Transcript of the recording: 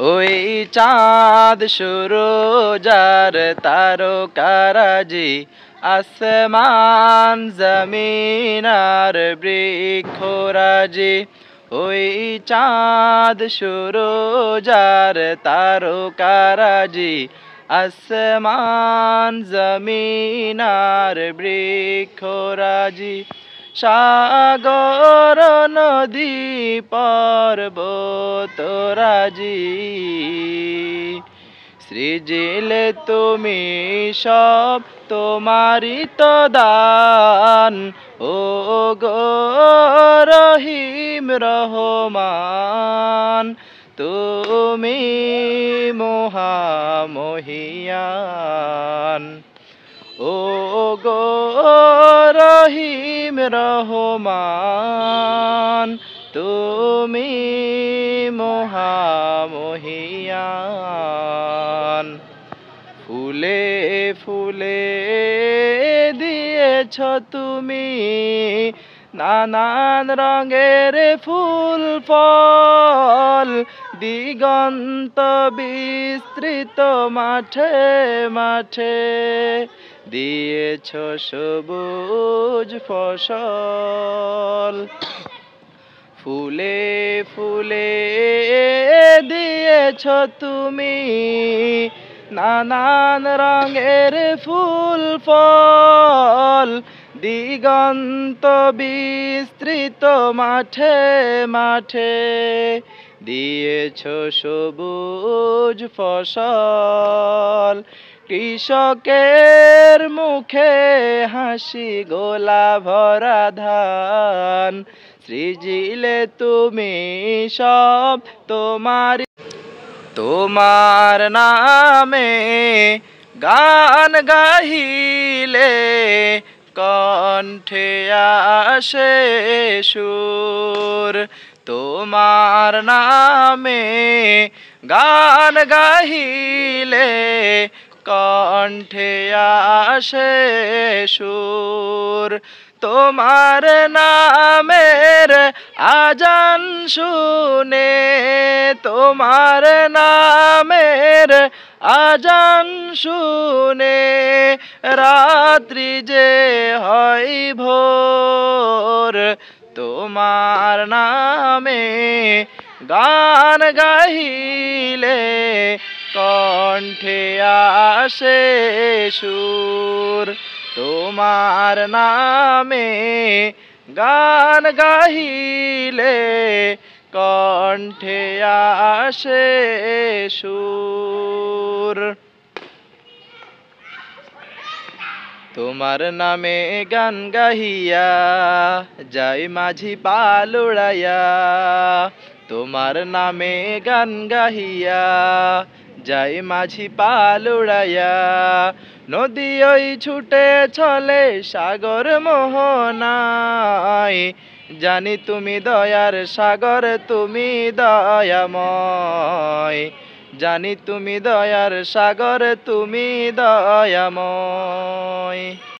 ওই চাঁদ সুরজ আর তারকারাজি, আসমান জমিন আর বৃক্ষরাজি। ওই চাঁদ সুরজ আর তারকারাজি, আসমান জমিন আর বৃক্ষরাজি। সাগর নদী পর্বতরাজি, সৃজিলে তুমি সব তোমারই তো দান। ও গো রহিম রহমান, তুমি মহামহিয়ান। ও গো রহিম রহমান, তুমি মহামহিয়ান। ফুলে ফুলে দিয়েছ তুমি নানান রঙের ফুল ফল, দিগন্ত বিস্তৃত মাঠে মাঠে দিয়েছ সবুজ ফসল। ফুলে ফুলে দিয়েছ তুমি নানান রঙের ফুল ফল, দিগন্ত বিস্তৃত মাঠে মাঠে দিয়েছ সবুজ ফসল। কৃষকের মুখে হাসি, গোলা ভরা ধান, সৃজিলে তুমি সব তোমারি। তোমার নামে গান গাহিলে কণ্ঠে আসে সুর। তোমার নামে গান গাহিলে কণ্ঠে আসে সুর। তোমার নামের আজান শুনে, তোমার নামের আজান শুনে রাত্রি যে হয় ভোর। তোমার নামে গান গাহিলে কণ্ঠে আসে সুর। তোমার নামে গান গাহিলে কণ্ঠে আসে সুর। তোমার নামে গান গাহিয়া যাই মাঝি পাল উড়াইয়া। তোমার নামে গান গাহিয়া যাই মাঝি পাল উড়াইয়া। নদী ওই ছুটে চলে সাগর মোহনায়, জানি তুমি দয়ার সাগর, তুমি দয়াময়। জানি তুমি দয়ার সাগর, তুমি দয়াময়।